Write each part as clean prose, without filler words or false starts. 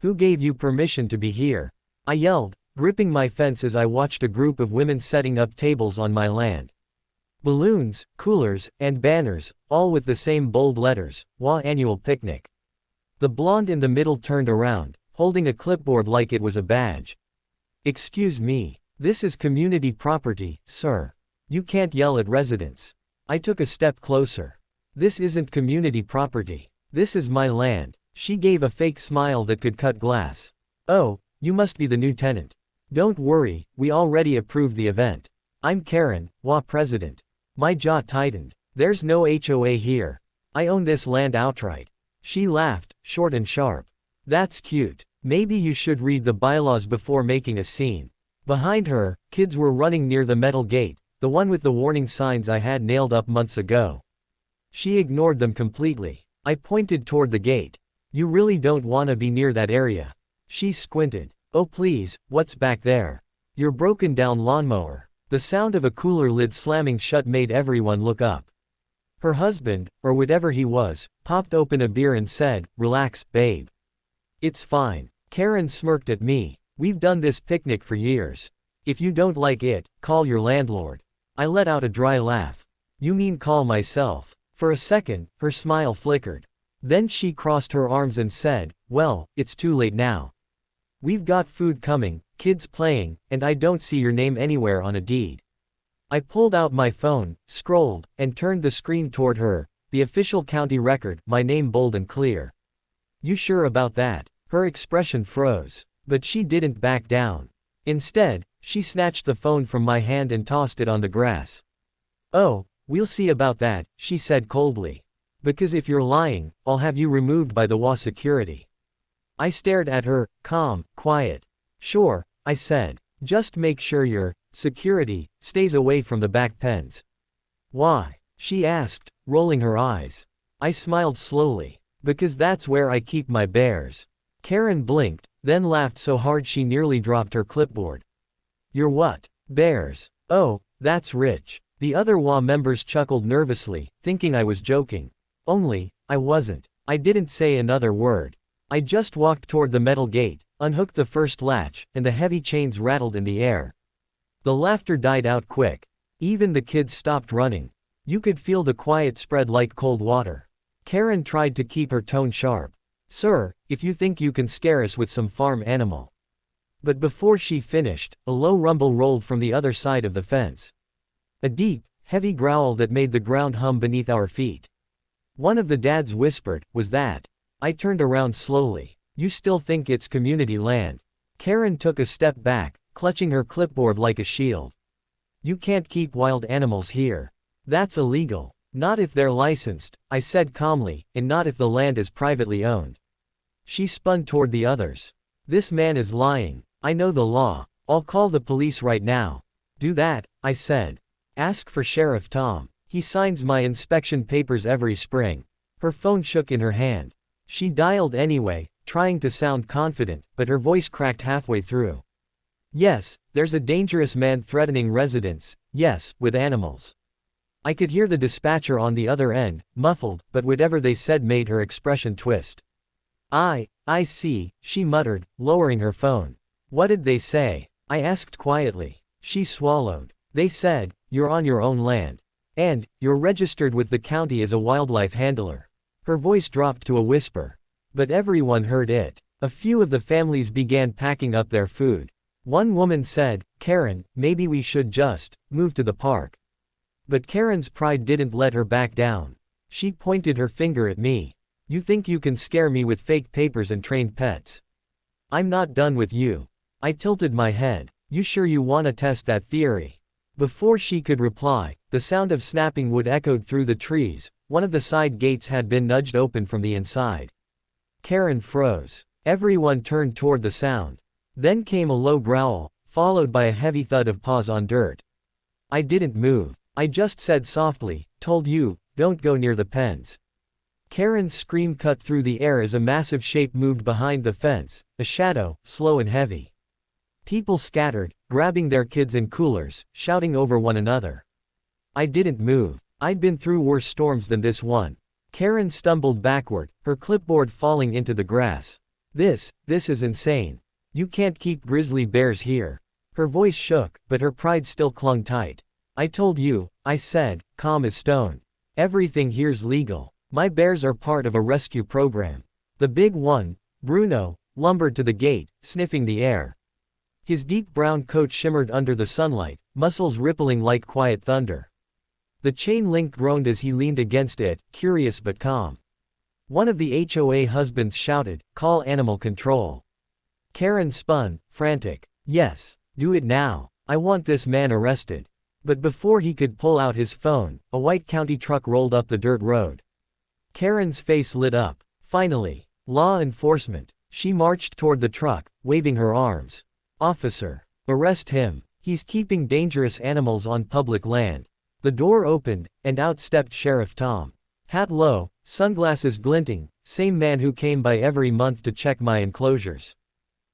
Who gave you permission to be here? I yelled, gripping my fence as I watched a group of women setting up tables on my land. Balloons, coolers, and banners, all with the same bold letters, HOA Annual Picnic. The blonde in the middle turned around, holding a clipboard like it was a badge. Excuse me, this is community property, sir. You can't yell at residents. I took a step closer. This isn't community property. This is my land. She gave a fake smile that could cut glass. Oh, you must be the new tenant. Don't worry, we already approved the event. I'm Karen, HOA president. My jaw tightened. There's no HOA here. I own this land outright. She laughed, short and sharp. That's cute. Maybe you should read the bylaws before making a scene. Behind her, kids were running near the metal gate, the one with the warning signs I had nailed up months ago. She ignored them completely. I pointed toward the gate. You really don't want to be near that area. She squinted. Oh please, what's back there? Your broken down lawnmower. The sound of a cooler lid slamming shut made everyone look up. Her husband, or whatever he was, popped open a beer and said, "Relax, babe. It's fine." Karen smirked at me. "We've done this picnic for years. If you don't like it, call your landlord." I let out a dry laugh. "You mean call myself?" For a second, her smile flickered. Then she crossed her arms and said, "Well, it's too late now. We've got food coming, kids playing, and I don't see your name anywhere on a deed." I pulled out my phone, scrolled, and turned the screen toward her. The official county record, my name bold and clear. "You sure about that?" Her expression froze. But she didn't back down. Instead, she snatched the phone from my hand and tossed it on the grass. "Oh, we'll see about that," she said coldly. "Because if you're lying, I'll have you removed by the HOA security." I stared at her, calm, quiet. "Sure," I said. "Just make sure your security stays away from the back pens." "Why?" she asked, rolling her eyes. I smiled slowly. "Because that's where I keep my bears." Karen blinked, then laughed so hard she nearly dropped her clipboard. "Your what? Bears? Oh, that's rich." The other HOA members chuckled nervously, thinking I was joking. Only, I wasn't. I didn't say another word. I just walked toward the metal gate, unhooked the first latch, and the heavy chains rattled in the air. The laughter died out quick. Even the kids stopped running. You could feel the quiet spread like cold water. Karen tried to keep her tone sharp. "Sir, if you think you can scare us with some farm animal." But before she finished, a low rumble rolled from the other side of the fence. A deep, heavy growl that made the ground hum beneath our feet. One of the dads whispered, "Was that?" I turned around slowly. "You still think it's community land?" Karen took a step back, clutching her clipboard like a shield. "You can't keep wild animals here. That's illegal." "Not if they're licensed," I said calmly, "and not if the land is privately owned." She spun toward the others. "This man is lying. I know the law. I'll call the police right now." "Do that," I said. "Ask for Sheriff Tom. He signs my inspection papers every spring." Her phone shook in her hand. She dialed anyway, trying to sound confident, but her voice cracked halfway through. "Yes, there's a dangerous man threatening residents, yes, with animals." I could hear the dispatcher on the other end, muffled, but whatever they said made her expression twist. I see," she muttered, lowering her phone. "What did they say?" I asked quietly. She swallowed. "They said, you're on your own land. And, you're registered with the county as a wildlife handler." Her voice dropped to a whisper. But everyone heard it. A few of the families began packing up their food. One woman said, "Karen, maybe we should just move to the park." But Karen's pride didn't let her back down. She pointed her finger at me. "You think you can scare me with fake papers and trained pets? I'm not done with you." I tilted my head. "You sure you want to test that theory?" Before she could reply, the sound of snapping wood echoed through the trees. One of the side gates had been nudged open from the inside. Karen froze. Everyone turned toward the sound. Then came a low growl, followed by a heavy thud of paws on dirt. I didn't move. I just said softly, "Told you, don't go near the pens." Karen's scream cut through the air as a massive shape moved behind the fence, a shadow, slow and heavy. People scattered, grabbing their kids and coolers, shouting over one another. I didn't move. I'd been through worse storms than this one. Karen stumbled backward, her clipboard falling into the grass. This is insane. You can't keep grizzly bears here. Her voice shook, but her pride still clung tight. I told you, I said, calm as stone. Everything here's legal. My bears are part of a rescue program. The big one, Bruno, lumbered to the gate, sniffing the air. His deep brown coat shimmered under the sunlight, muscles rippling like quiet thunder. The chain link groaned as he leaned against it, curious but calm. One of the HOA husbands shouted, "Call animal control." Karen spun, frantic. "Yes, do it now. I want this man arrested." But before he could pull out his phone, a white county truck rolled up the dirt road. Karen's face lit up. Finally, law enforcement. She marched toward the truck, waving her arms. "Officer, arrest him. He's keeping dangerous animals on public land." The door opened, and out stepped Sheriff Tom. Hat low, sunglasses glinting, same man who came by every month to check my enclosures.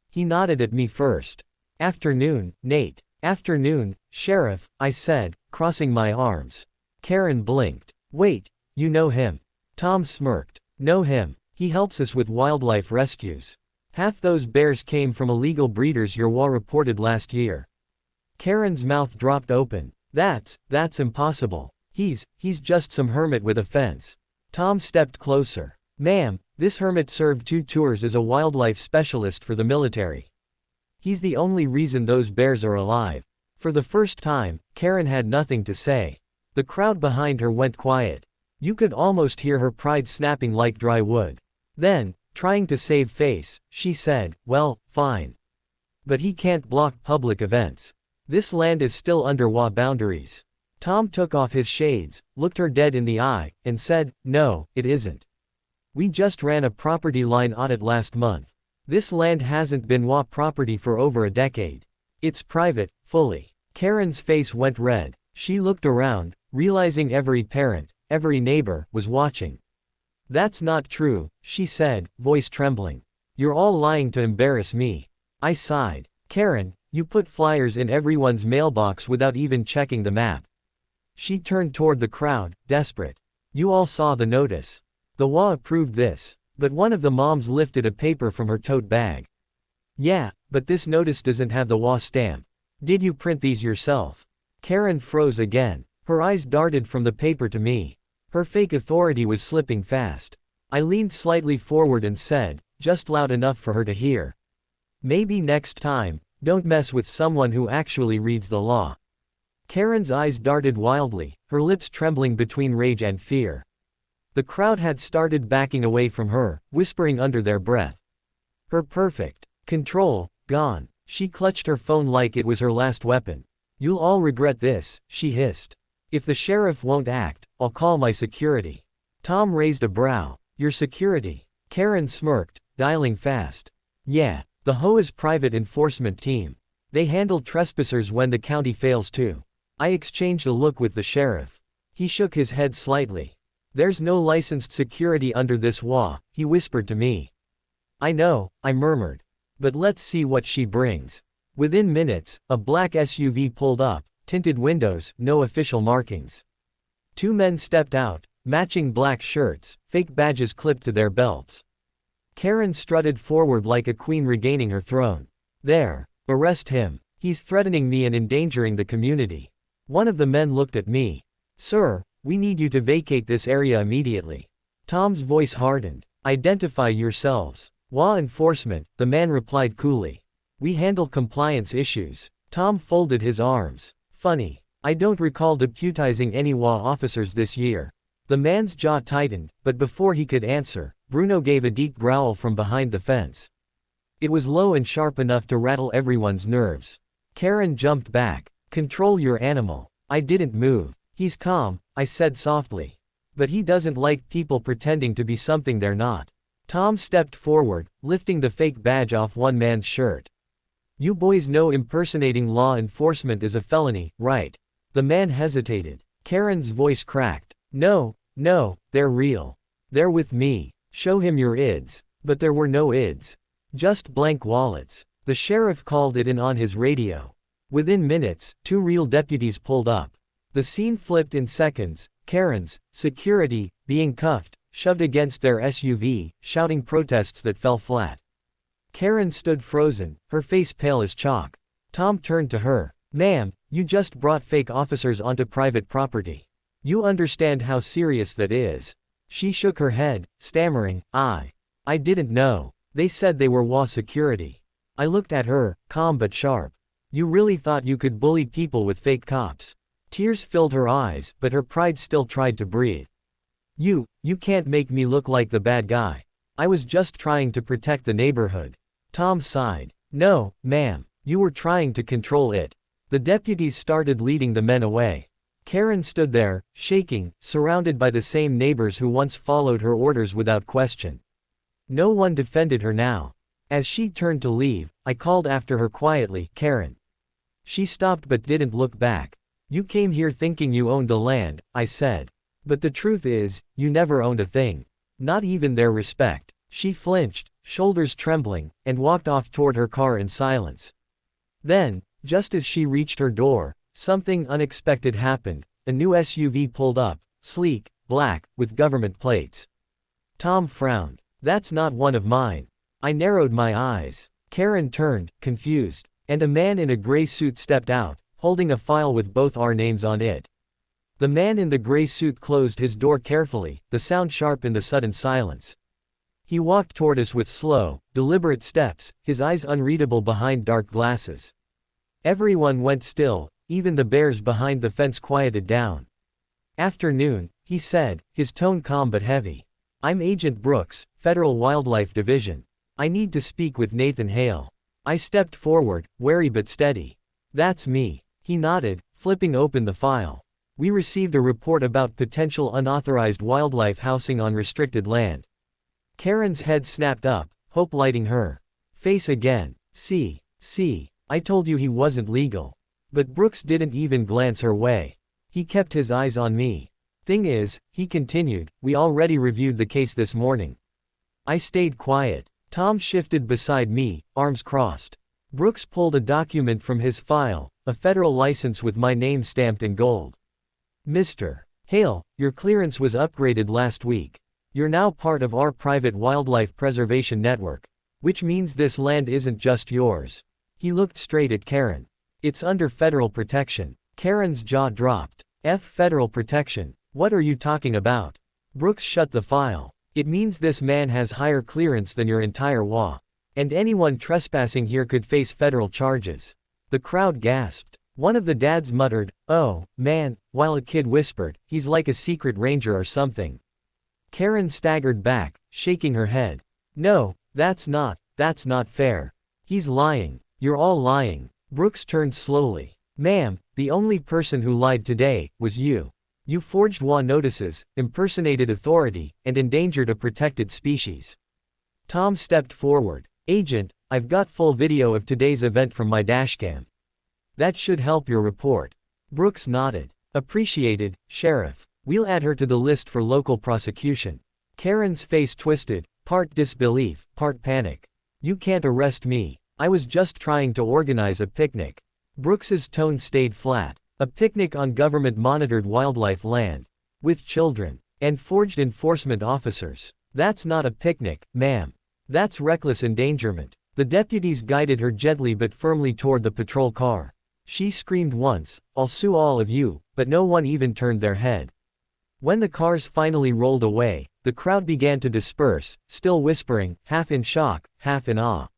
He nodded at me first. "Afternoon, Nate." "Afternoon, Sheriff," I said, crossing my arms. Karen blinked. "Wait, you know him?" Tom smirked. "Know him. He helps us with wildlife rescues. Half those bears came from illegal breeders your HOA reported last year." Karen's mouth dropped open. That's impossible. He's just some hermit with a fence." Tom stepped closer. "Ma'am, this hermit served 2 tours as a wildlife specialist for the military. He's the only reason those bears are alive." For the first time, Karen had nothing to say. The crowd behind her went quiet. You could almost hear her pride snapping like dry wood. Then, trying to save face, she said, "Well, fine. But he can't block public events. This land is still under HOA boundaries." Tom took off his shades, looked her dead in the eye, and said, "No, it isn't. We just ran a property line audit last month. This land hasn't been HOA property for over a decade. It's private, fully." Karen's face went red. She looked around, realizing every parent, every neighbor, was watching. "That's not true," she said, voice trembling. "You're all lying to embarrass me." I sighed. "Karen, you put flyers in everyone's mailbox without even checking the map." She turned toward the crowd, desperate. "You all saw the notice. The HOA approved this." But one of the moms lifted a paper from her tote bag. "Yeah, but this notice doesn't have the HOA stamp. Did you print these yourself?" Karen froze again. Her eyes darted from the paper to me. Her fake authority was slipping fast. I leaned slightly forward and said, just loud enough for her to hear, "Maybe next time, don't mess with someone who actually reads the law." Karen's eyes darted wildly, her lips trembling between rage and fear. The crowd had started backing away from her, whispering under their breath. Her perfect control, gone. She clutched her phone like it was her last weapon. "You'll all regret this," she hissed. "If the sheriff won't act, I'll call my security." Tom raised a brow. "Your security?" Karen smirked, dialing fast. "Yeah, the HOA's private enforcement team. They handle trespassers when the county fails to." I exchanged a look with the sheriff. He shook his head slightly. "There's no licensed security under this HOA," he whispered to me. "I know," I murmured. "But let's see what she brings." Within minutes, a black SUV pulled up, tinted windows, no official markings. 2 men stepped out, matching black shirts, fake badges clipped to their belts. Karen strutted forward like a queen regaining her throne. "There, arrest him. He's threatening me and endangering the community." One of the men looked at me. "Sir, we need you to vacate this area immediately." Tom's voice hardened. "Identify yourselves." "HOA enforcement," the man replied coolly. "We handle compliance issues." Tom folded his arms. "Funny. I don't recall deputizing any HOA officers this year." The man's jaw tightened, but before he could answer, Bruno gave a deep growl from behind the fence. It was low and sharp enough to rattle everyone's nerves. Karen jumped back. "Control your animal." I didn't move. "He's calm," I said softly. "But he doesn't like people pretending to be something they're not." Tom stepped forward, lifting the fake badge off one man's shirt. "You boys know impersonating law enforcement is a felony, right?" The man hesitated. Karen's voice cracked. No, they're real. They're with me. Show him your IDs." But there were no IDs. Just blank wallets. The sheriff called it in on his radio. Within minutes, 2 real deputies pulled up. The scene flipped in seconds. Karen's security, being cuffed, shoved against their SUV, shouting protests that fell flat. Karen stood frozen, her face pale as chalk. Tom turned to her. Ma'am, you just brought fake officers onto private property. You understand how serious that is. She shook her head, stammering, I didn't know. They said they were HOA security. I looked at her, calm but sharp. You really thought you could bully people with fake cops? Tears filled her eyes, but her pride still tried to breathe. You can't make me look like the bad guy. I was just trying to protect the neighborhood. Tom sighed. No, ma'am. You were trying to control it. The deputies started leading the men away. Karen stood there, shaking, surrounded by the same neighbors who once followed her orders without question. No one defended her now. As she turned to leave, I called after her quietly, Karen. She stopped but didn't look back. You came here thinking you owned the land, I said. But the truth is, you never owned a thing. Not even their respect. She flinched, shoulders trembling, and walked off toward her car in silence. Then, just as she reached her door, something unexpected happened. A new SUV pulled up, sleek, black, with government plates. Tom frowned. That's not one of mine. I narrowed my eyes. Karen turned, confused, and a man in a gray suit stepped out, holding a file with both our names on it. The man in the gray suit closed his door carefully, the sound sharp in the sudden silence. He walked toward us with slow, deliberate steps, his eyes unreadable behind dark glasses. Everyone went still, even the bears behind the fence quieted down. Afternoon, he said, his tone calm but heavy. I'm Agent Brooks, Federal Wildlife Division. I need to speak with Nathan Hale. I stepped forward, wary but steady. That's me. He nodded, flipping open the file. We received a report about potential unauthorized wildlife housing on restricted land. Karen's head snapped up, hope lighting her face again. See, I told you he wasn't legal. But Brooks didn't even glance her way. He kept his eyes on me. Thing is, he continued, we already reviewed the case this morning. I stayed quiet. Tom shifted beside me, arms crossed. Brooks pulled a document from his file, a federal license with my name stamped in gold. Mr. Hale, your clearance was upgraded last week. You're now part of our private wildlife preservation network. Which means this land isn't just yours. He looked straight at Karen. It's under federal protection. Karen's jaw dropped. Federal protection. What are you talking about? Brooks shut the file. It means this man has higher clearance than your entire HOA. And anyone trespassing here could face federal charges. The crowd gasped. One of the dads muttered, oh, man, while a kid whispered, he's like a secret ranger or something. Karen staggered back, shaking her head. No, that's not fair. He's lying. You're all lying. Brooks turned slowly. Ma'am, the only person who lied today was you. You forged HOA notices, impersonated authority, and endangered a protected species. Tom stepped forward. Agent, I've got full video of today's event from my dashcam. That should help your report. Brooks nodded. Appreciated, Sheriff. We'll add her to the list for local prosecution. Karen's face twisted, part disbelief, part panic. You can't arrest me. I was just trying to organize a picnic. Brooks's tone stayed flat. A picnic on government-monitored wildlife land. With children. And forged enforcement officers. That's not a picnic, ma'am. That's reckless endangerment. The deputies guided her gently but firmly toward the patrol car. She screamed once, I'll sue all of you, but no one even turned their head. When the cars finally rolled away, the crowd began to disperse, still whispering, half in shock, half in awe.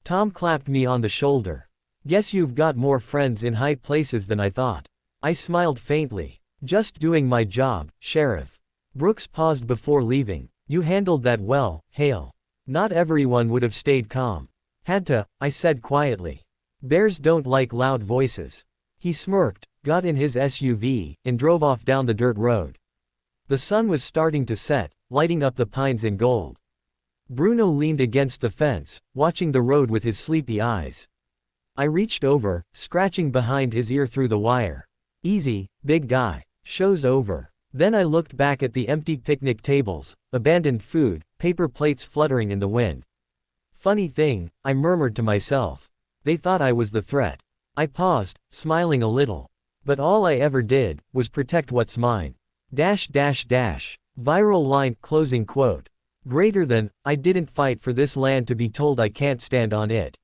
Tom clapped me on the shoulder. Guess you've got more friends in high places than I thought. I smiled faintly. Just doing my job, Sheriff. Brooks paused before leaving. You handled that well, Hale. Not everyone would have stayed calm. Had to, I said quietly. Bears don't like loud voices. He smirked, got in his SUV, and drove off down the dirt road. The sun was starting to set, lighting up the pines in gold. Bruno leaned against the fence, watching the road with his sleepy eyes. I reached over, scratching behind his ear through the wire. Easy, big guy. Show's over. Then I looked back at the empty picnic tables, abandoned food, paper plates fluttering in the wind. Funny thing, I murmured to myself. They thought I was the threat. I paused, smiling a little. But all I ever did was protect what's mine. Viral line, closing quote. Greater than, I didn't fight for this land to be told I can't stand on it.